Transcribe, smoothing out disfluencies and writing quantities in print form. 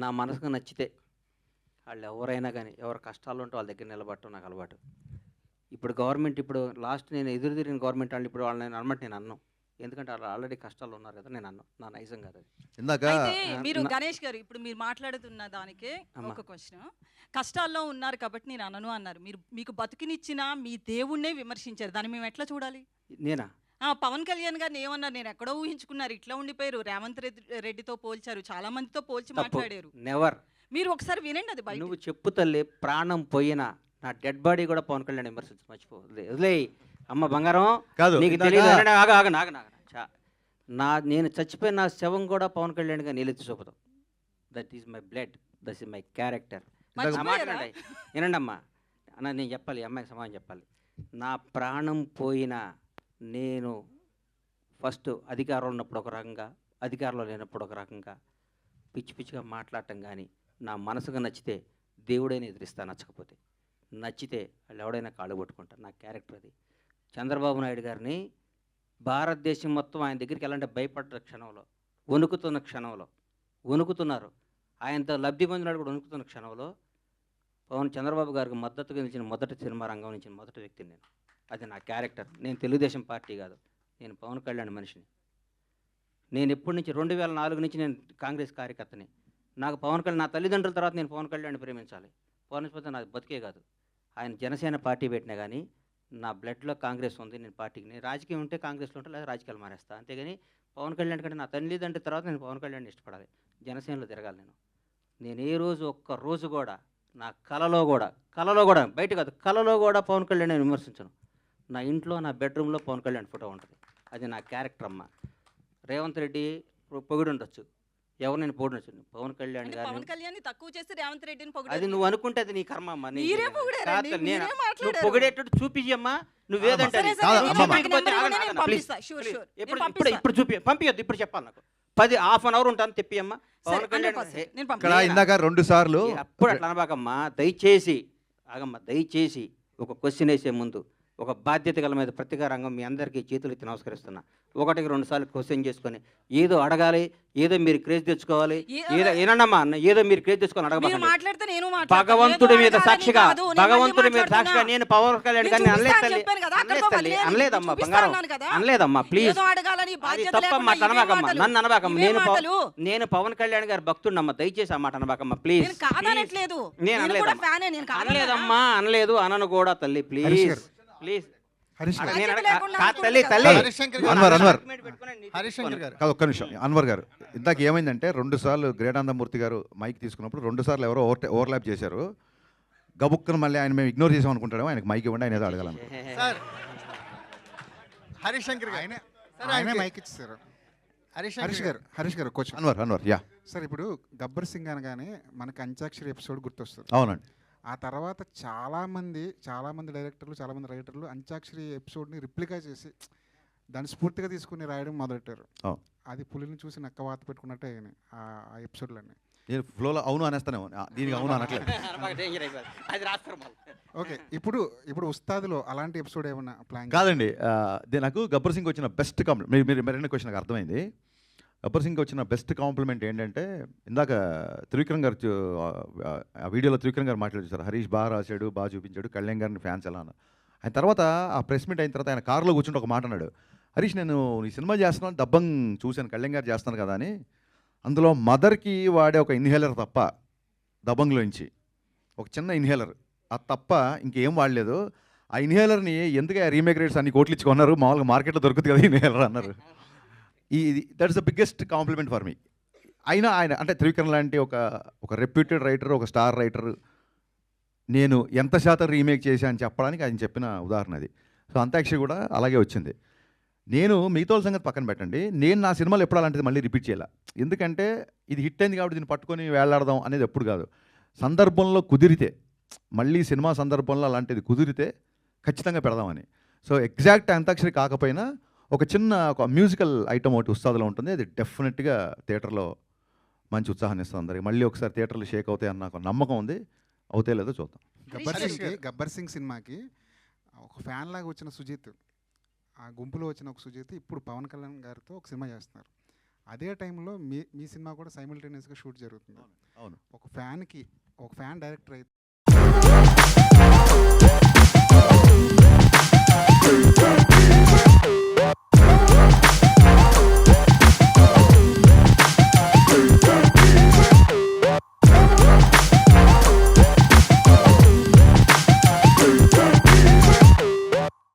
నా మనసుకు నచ్చితే వాళ్ళు ఎవరైనా కానీ ఎవరి కష్టాలు ఉంటే వాళ్ళ దగ్గర నిలబడటం నాకు అలవాటు. ఇప్పుడు గవర్నమెంట్ ఇప్పుడు లాస్ట్ నేను ఎదురు తిరిగిన గవర్నమెంట్ వాళ్ళు ఇప్పుడు వాళ్ళని అనమాట నేను అన్నాను. ఎందుకంటే వాళ్ళు ఆల్రెడీ కష్టాలు ఉన్నారు కదా, నేను అన్నాను. నా నైజం కాదు అది. ఇందాక అయితే మీరు గణేష్ గారు ఇప్పుడు మీరు మాట్లాడుతున్న దానికే అమ్మా. ఒక క్వశ్చన్. కష్టాల్లో ఉన్నారు కాబట్టి నేను అనను అన్నారు. మీరు మీకు బతికినిచ్చిన మీ దేవుణ్ణే విమర్శించారు. దాన్ని మేము ఎట్లా చూడాలి? నేనా పవన్ కళ్యాణ్ గారిని ఏమన్నారు? నేను ఎక్కడో ఊహించుకున్నారు, ఇట్లా ఉండిపోయారు. రేవంత్ రెడ్డితో పోల్చారు, చాలా మందితో పోల్చి తప్పు. మాట్లాడారు. నెవర్. మీరు ఒకసారి వినండి అది బయట. నువ్వు చెప్పు తల్లి, ప్రాణం పోయినా నా డెడ్ బాడీ కూడా పవన్ కళ్యాణ్ విమర్శించు, మర్చిపో. వదిలేయ్ అమ్మ బంగారం, కాదు, నీకు ఇందాక- తెలియదు. ఆగ నేను చచ్చిపోయిన నా శవం కూడా పవన్ కళ్యాణ్గా నీళ్ళెత్తి చూపుతాం. That is my blood, that is my character. మర్చిపోయారా? వినండి అమ్మా, అన్న నేను చెప్పాలి, ఈ అమ్మాయికి సమాధానం చెప్పాలి. నా ప్రాణం పోయినా నేను ఫస్ట్ అధికారంలో ఉన్నప్పుడు ఒక రకంగా, అధికారంలో లేనప్పుడు ఒక రకంగా పిచ్చి పిచ్చిగా మాట్లాడటం కానీ, నా మనసుకు నచ్చితే దేవుడైనా ఎదిరిస్తా, నచ్చకపోతే నచ్చితే వాళ్ళు ఎవడైనా కాళ్ళు పట్టుకుంటారు. నా క్యారెక్టర్ అది. చంద్రబాబు నాయుడు గారిని భారతదేశం మొత్తం ఆయన దగ్గరికి వెళ్ళాలంటే భయపడ్డ క్షణంలో, వణుకుతున్న క్షణంలో, వణుకుతున్నారు. ఆయనతో లబ్ధి పొందినాడు కూడా వణుకుతున్న క్షణంలో చంద్రబాబు గారికి మద్దతుగా నిలిచిన మొదటి సినిమా రంగం నుంచి మొదటి వ్యక్తిని నేను. అది నా క్యారెక్టర్. నేను తెలుగుదేశం పార్టీ కాదు, నేను పవన్ కళ్యాణ్ మనిషిని. నేను ఎప్పటి నుంచి 2004 నుంచి నేను కాంగ్రెస్ కార్యకర్తని. నాకు పవన్ కళ్యాణ్, నా తల్లిదండ్రుల తర్వాత నేను పవన్ కళ్యాణ్ ప్రేమించాలి. పవన్ నాకు బతికే కాదు. ఆయన జనసేన పార్టీ పెట్టినా కానీ నా బ్లడ్లో కాంగ్రెస్ ఉంది. నేను పార్టీకి, నేను రాజకీయం ఉంటే కాంగ్రెస్లో ఉంటే లేదా రాజకీయాలు మానేస్తా. అంతేగాని పవన్ కళ్యాణ్ కంటే నా తల్లిదండ్రుల తర్వాత నేను పవన్ కళ్యాణ్ ఇష్టపడాలి. జనసేనలో తిరగాలి. నేను ఏ రోజు ఒక్క రోజు కూడా నా కలలో కూడా బయట కాదు, కలలో కూడా పవన్ కళ్యాణ్ నేను విమర్శించను. నా ఇంట్లో, నా బెడ్రూమ్లో పవన్ కళ్యాణ్ ఫోటో ఉంటుంది. అది నా క్యారెక్టర్ అమ్మ. రేవంత్ రెడ్డి పొగిడి ఉండొచ్చు, ఎవరు నేను పొగిడొచ్చు. పవన్ కళ్యాణ్ గారు పవన్ కళ్యాణ్ తక్కువ చేసి రేవంత్ రెడ్డిని అది పొగిడారు. నువ్వు అనుకుంటే అది నీ కర్మ అమ్మ. మీరే పొగిడారండి, మీరే నువ్వు మాట్లాడారు. పొగిడేటట్టు చూపించి అమ్మా, నువ్వేదంటే సరే, కాదు, నేను అమ్మమ్మ. నాకు నెంబర్ ఇవ్వండి, నేను పంపిస్తా. Sure, sure. నేను పంపిస్తా. ఇప్పుడు పంపించొద్దు, ఇప్పుడు చెప్పాలి నాకు. 10 హాఫ్ అన్ అవర్ ఉంటాను తెప్పి అమ్మ. సరే, పవన్ కళ్యాణ్ 100% నేను ఇక్కడ పంపిస్తా. ఇందాక 2 సార్లు అప్పుడు అట్లా అనబాకమ్మా. దయచేసి ఆగమ్మా, దయచేసి ఒక క్వశ్చన్ వేసే ముందు ఒక బాధ్యత గల మీద ప్రతిగా రంగం మీ అందరికీ చేతులు ఎత్తి నమస్కరిస్తున్నా. 1-2 సార్లు క్వశ్చన్ చేసుకొని ఏదో అడగాలి, ఏదో మీరు క్రేజ్ తెచ్చుకోవాలి, ఏదో ఏనమ్మా ఏదో మీరు క్రేజ్ తెచ్చుకొని మీరు అడగబాకండి. మాట్లాడితే నేను మాట్లాడతా. భగవంతుడి ఏదో మీద అడగాలని సాక్షిగా, కాదు, నేను భగవంతుడి మళ్ళీ మీద సాక్షిగా మాట్లాడుతున్నా. నేను పవన్ కళ్యాణ్ గారిని నేను అనలేదు చూపిస్తా అని తల్లి, చెప్పాను కదా, అనలేదు అక్కడికో తల్లి, వదిలేయండి. అనలేదమ్మా చూపిస్తా బంగారం, అన్నాను కదా. అనలేదమ్మా ప్లీజ్. ఏదో అడగాలని అది బాధ్యత తప్పమ్మా, లేకుండా అట్లా అనబాకమ్మా, ఇవే నన్ను అనబాకమ్మా. ఇవే మాటలు. నేను పవన్ కళ్యాణ్ గారి భక్తుడినమ్మా, దయచేసి ఆ మాట అనబాకమ్మా ప్లీజ్. నేను కాదనట్లేదు, నేను నేను కూడా అనలేదమ్మా. ఫ్యానే, నేను కాదనలేదా? అనలేదమ్మా, అనలేదు, అనను కూడా తల్లి ప్లీజ్ ప్లీజ్. హరీష్ గారు, నేను బాధ్యత లేకుండా తల్లి అనుకుంటా తల్లి హరీష్ శంకర్ గారు, అన్వర్ హరీష్ శంకర్ గారు, కాదు, ఒక్క నిమిషం. అన్వర్ గారు, ఇందాక ఏమైందంటే 2 సార్లు గ్రేటానందమూర్తి గారు మైక్ తీసుకున్నప్పుడు 2 సార్లు ఎవరో ఓవర్లాప్ చేశారు. గబుక్కను మళ్ళీ ఆయన మేము ఇగ్నోర్ చేసాం అనుకుంటాడేమో. ఆయనకు మైక్ ఇవ్వండి, ఆయన ఏదో అడగాలను. సార్ హరీష్ శంకర్ గారు, ఆయనే సార్ ఆయనే ఆయనకి- మైక్ ఇచ్చారు. హరీష్ హరీష్ శంకర్ గారు, గారు, హరీష్ గారు క్వశ్చన్. అన్వర్ యా, సార్ ఇప్పుడు గబ్బర్ సింగ్ అనగానే మనకి అంత్యాక్షరి ఎపిసోడ్ గుర్తొస్తుంది. అవునండి. ఆ తర్వాత చాలా మంది డైరెక్టర్లు, చాలా మంది రైటర్లు అంత్యాక్షరి ఎపిసోడ్ని రిప్లికా చేసి దాన్ని స్ఫూర్తిగా తీసుకుని రాయడం మొదలెట్టారు. అవును. అది పులిని చూసి నక్క వాత పెట్టుకున్నట్టే అయినాయి ఆ ఎపిసోడ్లన్నీ. నేను ఫ్లోలో అవును అనేస్తానే, దీనికి అవును అనట్లేదు. అది రాస్తారు మళ్ళీ. ఓకే, ఇప్పుడు ఉస్తాద్లో అలాంటి ఎపిసోడ్ ఏమన్నా ప్లాన్? కాదండి, నాకు గబ్బర్ సింగ్ వచ్చిన బెస్ట్ కాంప్లిమెంట్, మీరు మరిన్న క్వశ్చన్ నాకు అర్థమైంది. గబ్బర్ సింగ్ వచ్చిన బెస్ట్ కాంప్లిమెంట్ ఏంటంటే, ఇందాక త్రివిక్రమ్ గారు ఆ వీడియోలో త్రివిక్రమ్ గారు మాట్లాడుతారు, హరీష్ బాగా రాశాడు, బాగా చూపించాడు, కళ్యాణ్ గారిని ఫ్యాన్స్ ఎలా అన్నారు. ఆయన తర్వాత ఆ ప్రెస్ మీట్ అయిన తర్వాత ఆయన కారులో కూర్చుంటే ఒక మాట అన్నాడు, హరీష్ నేను ఈ సినిమా చేస్తున్నాను, దబ్బంగ్ చూశాను, కళ్యాణ్ గారు చేస్తున్నాను కదా అని. అందులో మదర్కి వాడే ఒక ఇన్హేలర్ తప్ప, దబంగ్లోంచి ఒక చిన్న ఇన్హేలర్, అది తప్ప ఇంకేం వాడలేదు. ఆ ఇన్హేలర్ని ఎందుకు రీమేక్ రేట్స్ అన్ని కోట్లు ఇచ్చుకున్నారు, మామూలుగా మార్కెట్లో దొరుకుతుంది కదా ఇన్హేలర్ అన్నారు. That is the biggest compliment for me. అయినా ఆయన అంటే త్రివిక్రమ్ లాంటి ఒక రెప్యూటెడ్ రైటర్, ఒక స్టార్ రైటర్, నేను ఎంత శాతం రీమేక్ చేశా అని చెప్పడానికి ఆయన చెప్పిన ఉదాహరణ అది. సో అంత్యాక్షరి కూడా అలాగే వచ్చింది. నేను మిగతా సంగతి పక్కన పెట్టండి, నేను నా సినిమాలు ఎప్పుడు అలాంటిది మళ్ళీ రిపీట్ చేయాల. ఎందుకంటే ఇది హిట్ అయింది కాబట్టి దీన్ని పట్టుకొని వేలాడదాం అనేది ఎప్పుడు కాదు. సందర్భంలో కుదిరితే, మళ్ళీ సినిమా సందర్భంలో అలాంటిది కుదిరితే ఖచ్చితంగా పెడదామని. సో ఎగ్జాక్ట్ అంత్యాక్షరి కాకపోయినా ఒక మ్యూజికల్ ఐటమ్ ఒకటి ఉస్తాదులో ఉంటుంది. అది డెఫినెట్గా థియేటర్లో మంచి ఉత్సాహాన్ని ఇస్తుంది అందరికి. మళ్ళీ ఒకసారి థియేటర్లు షేక్ అవుతాయి అన్న ఒక నమ్మకం ఉంది. అవుతాయి లేదో చూద్దాం. గబ్బర్ సింగ్ సినిమాకి ఒక ఫ్యాన్ లాగా వచ్చిన సుజిత్, ఆ గుంపులో వచ్చిన ఒక సుజిత్ ఇప్పుడు పవన్ కళ్యాణ్ గారితో ఒక సినిమా చేస్తున్నారు. అదే టైంలో మీ సినిమా కూడా సైమిల్టేనియస్గా షూట్ జరుగుతుంది. అవును. ఒక ఫ్యాన్ డైరెక్టర్ అయితే